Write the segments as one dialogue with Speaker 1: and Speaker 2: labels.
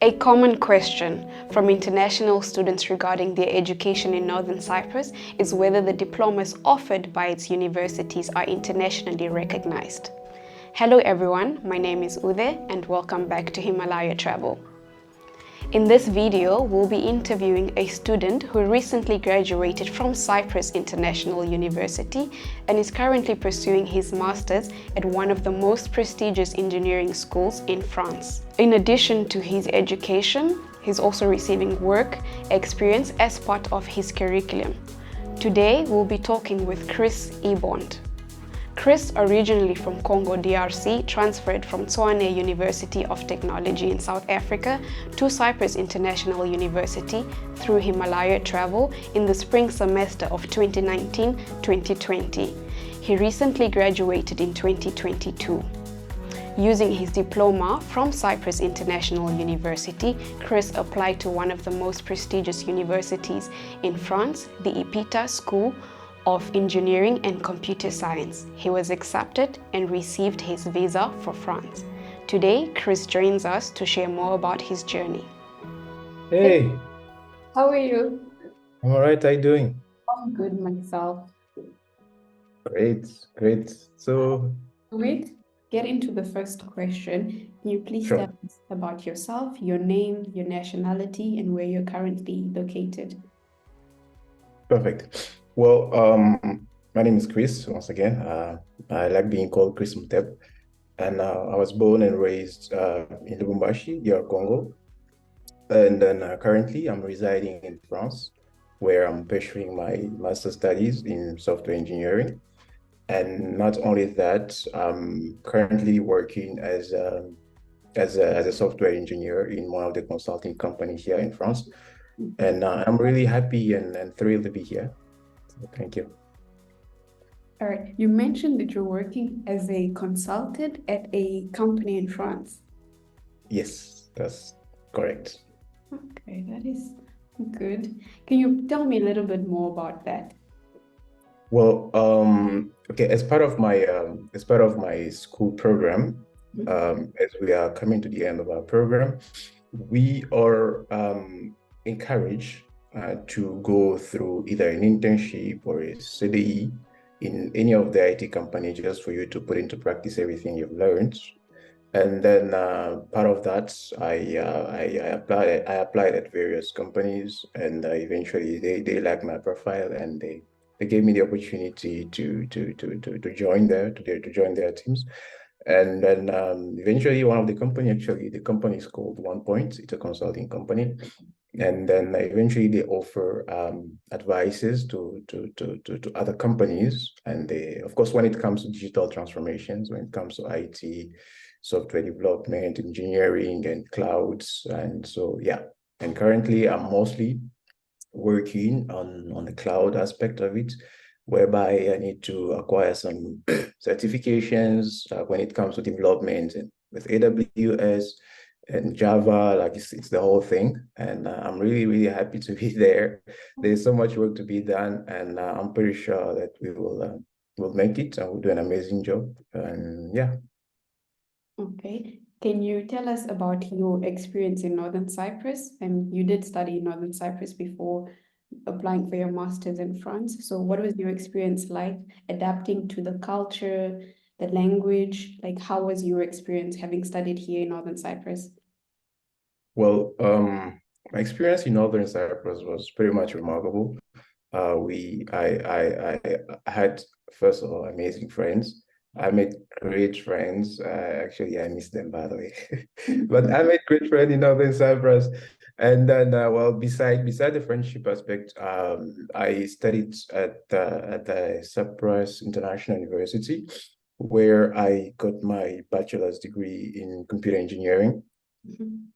Speaker 1: A common question from international students regarding their education in Northern Cyprus is whether the diplomas offered by its universities are internationally recognized. Hello everyone, my name is Uze and welcome back to Himalaya Travel. In this video, we'll be interviewing a student who recently graduated from Cyprus International University and is currently pursuing his master's at one of the most prestigious engineering schools in France. In addition to his education, he's also receiving work experience as part of his curriculum. Today, we'll be talking with Chris Ebond. Chris, originally from Congo DRC, transferred from Tshwane University of Technology in South Africa to Cyprus International University through Himalaya Travel in the spring semester of 2019-2020. He recently graduated in 2022. Using his diploma from Cyprus International University, Chris applied to one of the most prestigious universities in France, the EPITA School of Engineering and Computer Science. He was accepted and received his visa for France. Today, Chris joins us to share more about his journey.
Speaker 2: Hey,
Speaker 3: How are you?
Speaker 2: I'm all right. How you doing?
Speaker 3: I'm good myself.
Speaker 2: Great, great. So,
Speaker 3: Wait, get into the first question. Can you please tell
Speaker 2: sure,
Speaker 3: us about yourself, your name, your nationality, and where you're currently located?
Speaker 2: perfect. Well, my name is Chris, once again. I like being called Chris Mutep, and I was born and raised in Lubumbashi, DR Congo. And then currently I'm residing in France, where I'm pursuing my master's studies in software engineering. And not only that, I'm currently working as a software engineer in one of the consulting companies here in France. And I'm really happy and thrilled to be here. So thank you.
Speaker 3: All right, you mentioned that you're working as a consultant at a company in France.
Speaker 2: Yes, that's correct.
Speaker 3: Okay, that is good. Can you tell me a little bit more about that?
Speaker 2: Well, okay, as part of my school program, as we are coming to the end of our program, we are encouraged to go through either an internship or a CDE in any of the IT companies just for you to put into practice everything you've learned. And then part of that, I applied at various companies, and eventually they liked my profile, and they gave me the opportunity to join to join their teams. And then eventually one of the the company is called One Point. It's a consulting company. And then eventually they offer advices to other companies. And of course, when it comes to digital transformations, when it comes to IT, software development, engineering, and clouds. And so, yeah. And currently I'm mostly working on the cloud aspect of it, whereby I need to acquire some certifications when it comes to development and with AWS and Java, like it's the whole thing. And I'm really, really happy to be there. There's so much work to be done, and I'm pretty sure that we'll make it and we'll do an amazing job. And yeah.
Speaker 3: Okay. Can you tell us about your experience in Northern Cyprus? And you did study in Northern Cyprus before applying for your master's in France. So what was your experience like adapting to the culture, the language? Like, how was your experience having studied here in Northern Cyprus?
Speaker 2: Well, my experience in Northern Cyprus was pretty much remarkable. I had, first of all, amazing friends. I made great friends. Actually, I miss them, by the way. But I made great friends in Northern Cyprus. And then, well, beside the friendship aspect, I studied at the Cyprus International University, where I got my bachelor's degree in computer engineering.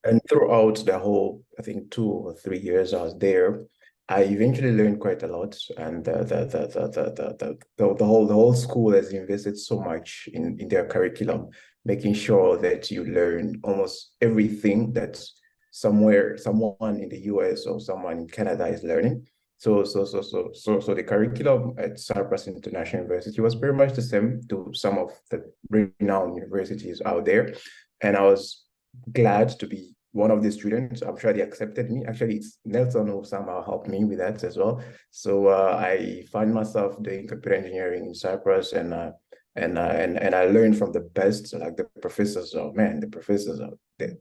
Speaker 2: And throughout the whole, I think 2 or 3 years I was there, I eventually learned quite a lot. And the whole school has invested so much in their curriculum, making sure that you learn almost everything that someone in the US or someone in Canada is learning. So the curriculum at Cyprus International University was pretty much the same to some of the renowned universities out there. And I was glad to be one of the students. I'm sure they accepted me. Actually, it's Nelson who somehow helped me with that as well. So I found myself doing computer engineering in Cyprus, and I learned from the best, like the professors. Oh man, the professors are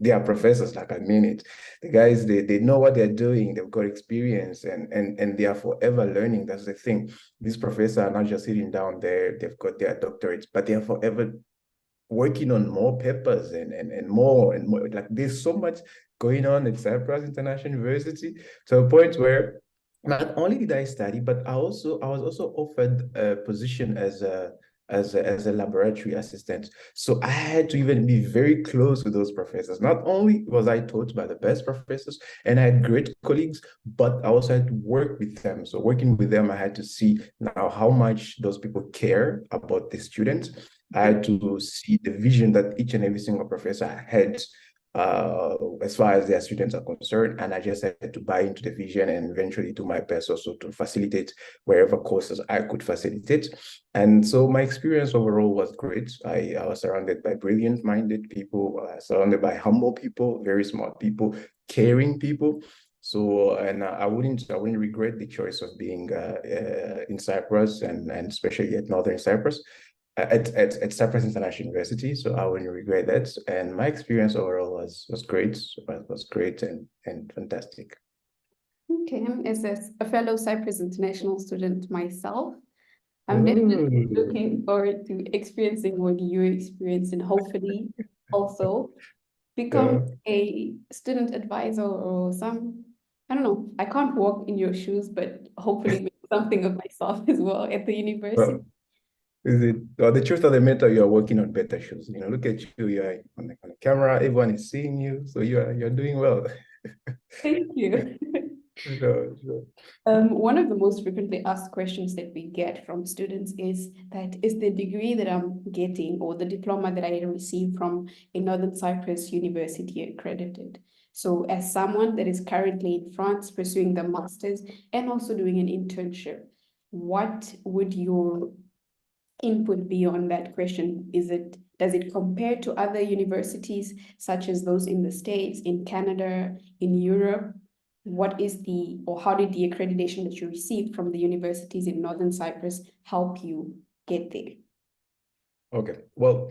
Speaker 2: they are professors. Like I mean it. The guys, they know what they're doing. They've got experience, and they are forever learning. That's the thing. These professors are not just sitting down there. They've got their doctorates, but they are forever working on more papers and more and more. Like there's so much going on at Cyprus International University to a point where not only did I study, but I was also offered a position as a laboratory assistant. So I had to even be very close with those professors. Not only was I taught by the best professors and I had great colleagues, but I also had to work with them. So working with them, I had to see now how much those people care about the students. I had to see the vision that each and every single professor had as far as their students are concerned. And I just had to buy into the vision and eventually do my best also to facilitate wherever courses I could facilitate. And so my experience overall was great. I was surrounded by brilliant-minded people, surrounded by humble people, very smart people, caring people. So, and I wouldn't regret the choice of being in Cyprus and especially at Northern Cyprus at Cyprus International University, so I wouldn't regret that. And my experience overall was great, was great and fantastic.
Speaker 3: Okay, as a fellow Cyprus International student myself, I'm definitely looking forward to experiencing what you experience and hopefully also become a student advisor or some, I don't know, I can't walk in your shoes, but hopefully make something of myself as well at the university.
Speaker 2: Well, is it well, the truth of the matter? You're working on better shoes. You know, look at you. You're on the camera. Everyone is seeing you, so you're doing well.
Speaker 3: Thank you.
Speaker 2: Sure, sure.
Speaker 3: One of the most frequently asked questions that we get from students is that is the degree that I'm getting or the diploma that I received from a Northern Cyprus University accredited? So as someone that is currently in France pursuing the master's and also doing an internship, what would your input be on that question? Does it compare to other universities such as those in the States, in Canada, in Europe? What is or how did the accreditation that you received from the universities in Northern Cyprus help you get there?
Speaker 2: Okay. Well,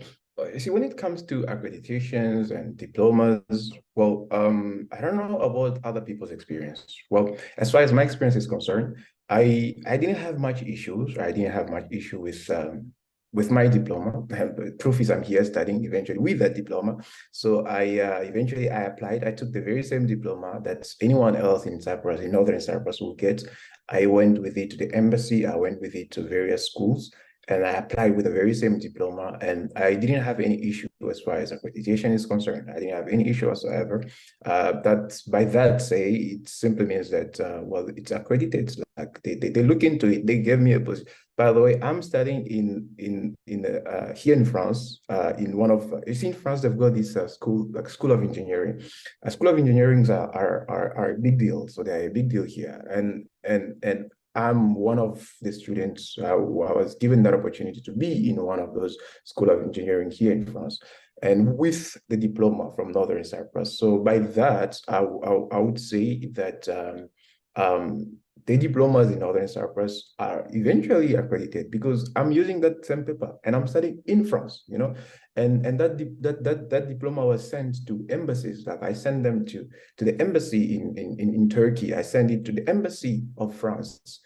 Speaker 2: you see, when it comes to accreditations and diplomas, well, I don't know about other people's experience. Well, as far as my experience is concerned, I didn't have much issues. I didn't have much issue with my diploma. The proof is I'm here studying eventually with that diploma. So eventually I applied. I took the very same diploma that anyone else in Cyprus, in Northern Cyprus, will get. I went with it to the embassy. I went with it to various schools. And I applied with the very same diploma, and I didn't have any issue as far as accreditation is concerned. I didn't have any issue whatsoever. That by that say, it simply means that well, it's accredited. Like they look into it. They gave me a position. By the way, I'm studying in here in France. In one of you see in France, they've got this school of engineering. A school of engineering are a big deal. So they're a big deal here, and I'm one of the students who I was given that opportunity to be in one of those School of Engineering here in France, and with the diploma from Northern Cyprus. So by that, I would say that the diplomas in Northern Cyprus are eventually accredited because I'm using that same paper and I'm studying in France, you know, and that diploma was sent to embassies. Like I sent them to the embassy in Turkey. I sent it to the embassy of France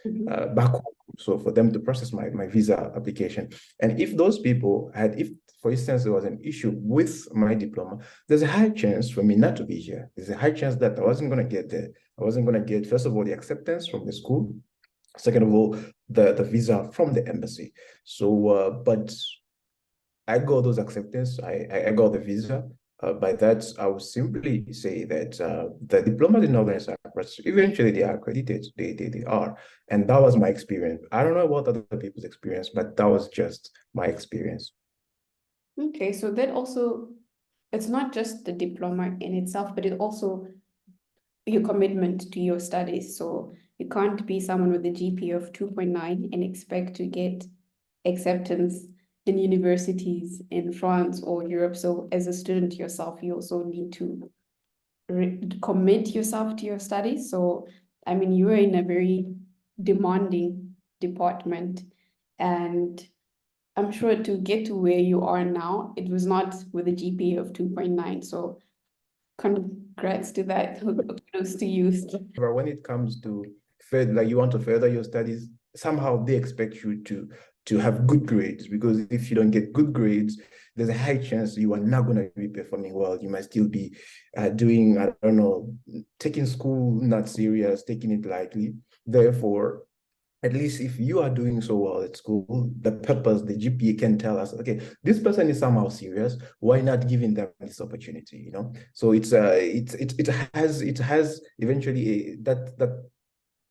Speaker 2: back home. So for them to process my visa application. And if those people if for instance, there was an issue with my diploma, there's a high chance for me not to be here. There's a high chance that I wasn't going to get there. I wasn't going to get, first of all, the acceptance from the school. Second of all, the visa from the embassy. So, but I got those acceptance. I got the visa. By that, I would simply say that the diplomas in Northern Cyprus, eventually they are accredited. They are. And that was my experience. I don't know about other people's experience, but that was just my experience.
Speaker 3: Okay, so that also, it's not just the diploma in itself, but it also your commitment to your studies. So you can't be someone with a GPA of 2.9 and expect to get acceptance in universities in France or Europe. So as a student yourself, you also need to commit yourself to your studies. So, I mean, you were in a very demanding department, and I'm sure to get to where you are now, it was not with a GPA of 2.9. So congrats to that. Kudos to you.
Speaker 2: But when it comes to like you want to further your studies, somehow they expect you to have good grades, because if you don't get good grades, there's a high chance you are not going to be performing well. You might still be doing, I don't know, taking school not serious, taking it lightly. Therefore, at least if you are doing so well at school, the purpose, the GPA can tell us, okay, this person is somehow serious. Why not giving them this opportunity? You know, so it has eventually that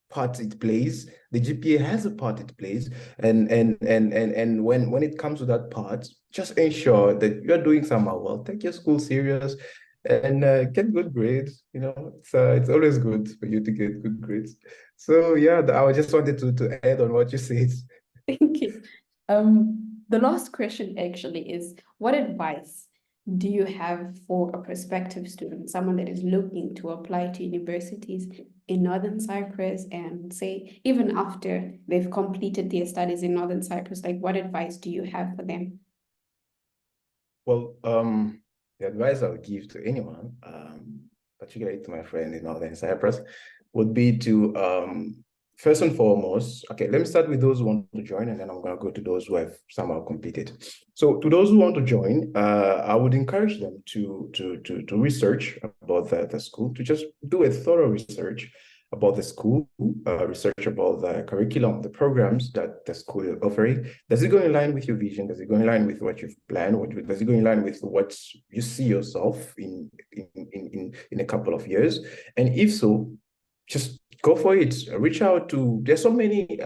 Speaker 2: part it plays. The GPA has a part it plays, and when it comes to that part, just ensure that you're doing somehow well. Take your school serious, and get good grades. You know, it's always good for you to get good grades. So yeah, I just wanted to add on what you said.
Speaker 3: Thank you. The last question actually is, what advice do you have for a prospective student, someone that is looking to apply to universities in Northern Cyprus, and say, even after they've completed their studies in Northern Cyprus, like what advice do you have for them?
Speaker 2: Well, the advice I would give to anyone, particularly to my friend in Northern Cyprus, would be to first and foremost, okay, let me start with those who want to join, and then I'm going to go to those who have somehow completed. So to those who want to join, I would encourage them to research about the school, to just do a thorough research about the school, research about the curriculum, the programs that the school is offering. Does it go in line with your vision? Does it go in line with what you've planned? Does it go in line with what you see yourself in a couple of years? And if so, just go for it. Reach out to, there's so many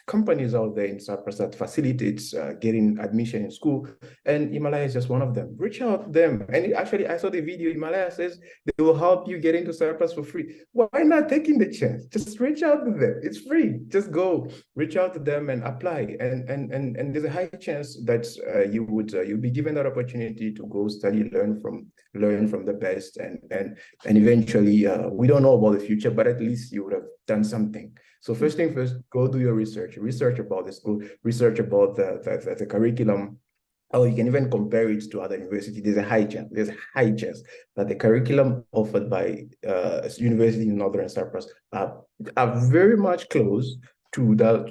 Speaker 2: companies out there in Cyprus that facilitates getting admission in school, and Himalaya is just one of them. Reach out to them. And actually, I saw the video. Himalaya says they will help you get into Cyprus for free. Why not taking the chance? Just reach out to them. It's free. Just go reach out to them and apply. And there's a high chance that you'll be given that opportunity to go study, learn from the best, and eventually, we don't know about the future, but at least you would have done something. So first thing first, go do your research about the school, research about the curriculum. Oh, you can even compare it to other universities. There's a high chance that the curriculum offered by university in Northern Cyprus are very much close to those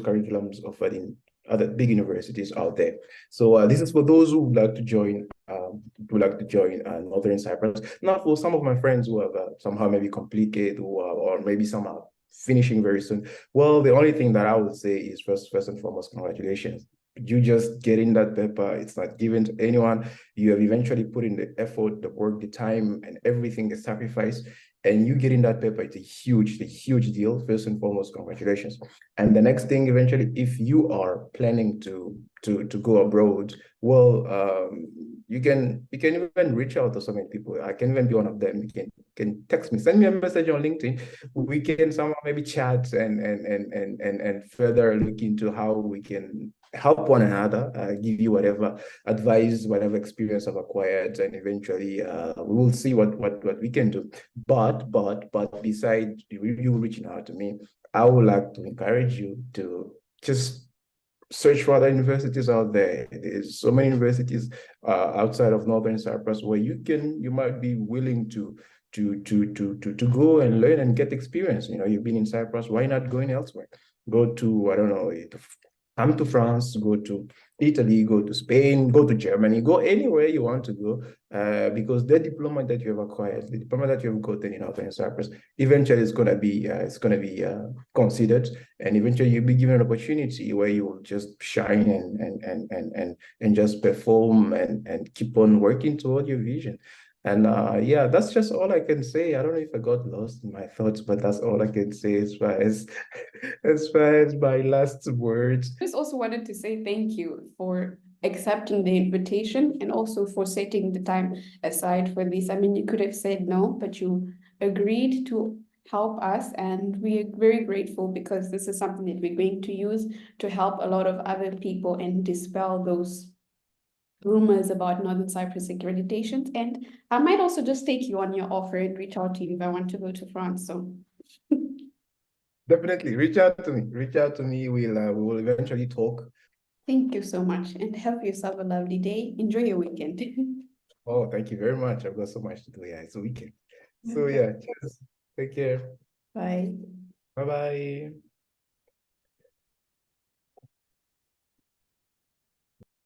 Speaker 2: curriculums offered in other big universities out there. So this is for those who would like to join Northern Cyprus. Now, for some of my friends who have somehow maybe completed, or maybe somehow finishing very soon, well, the only thing that I would say is first and foremost, congratulations. You just get in that paper. It's not given to anyone. You have eventually put in the effort, the work, the time, and everything, the sacrifice, and you get in that paper. It's a huge deal. First and foremost, congratulations. And the next thing, eventually, if you are planning to go abroad, well, you can even reach out to so many people. I can even be one of them. You can text me, send me a message on LinkedIn. We can somehow maybe chat and further look into how we can help one another, give you whatever advice, whatever experience I've acquired, and eventually we will see what we can do. But besides you reaching out to me, I would like to encourage you to just search for other universities out there. There's so many universities outside of Northern Cyprus where you might be willing to go and learn and get experience. You know, you've been in Cyprus, why not going elsewhere? Go to, I don't know, come to France, go to Italy, go to Spain, go to Germany, go anywhere you want to go, because the diploma that you have acquired, the diploma that you have gotten in Northern Cyprus, eventually it's going to be considered, and eventually you'll be given an opportunity where you will just shine and just perform and keep on working toward your vision. And yeah, that's just all I can say. I don't know if I got lost in my thoughts, but that's all I can say as far as my last words.
Speaker 3: I just also wanted to say thank you for accepting the invitation, and also for setting the time aside for this. I mean, you could have said no, but you agreed to help us, and we are very grateful, because this is something that we're going to use to help a lot of other people and dispel those rumors about Northern Cyprus accreditations, and I might also just take you on your offer and reach out to you if I want to go to France. So
Speaker 2: Definitely reach out to me. Reach out to me. We will eventually talk.
Speaker 3: thank you so much, and have yourself a lovely day. Enjoy your weekend.
Speaker 2: Oh, thank you very much. I've got so much to do. Yeah, it's a weekend. So yeah, cheers. Take care.
Speaker 3: Bye.
Speaker 2: Bye bye.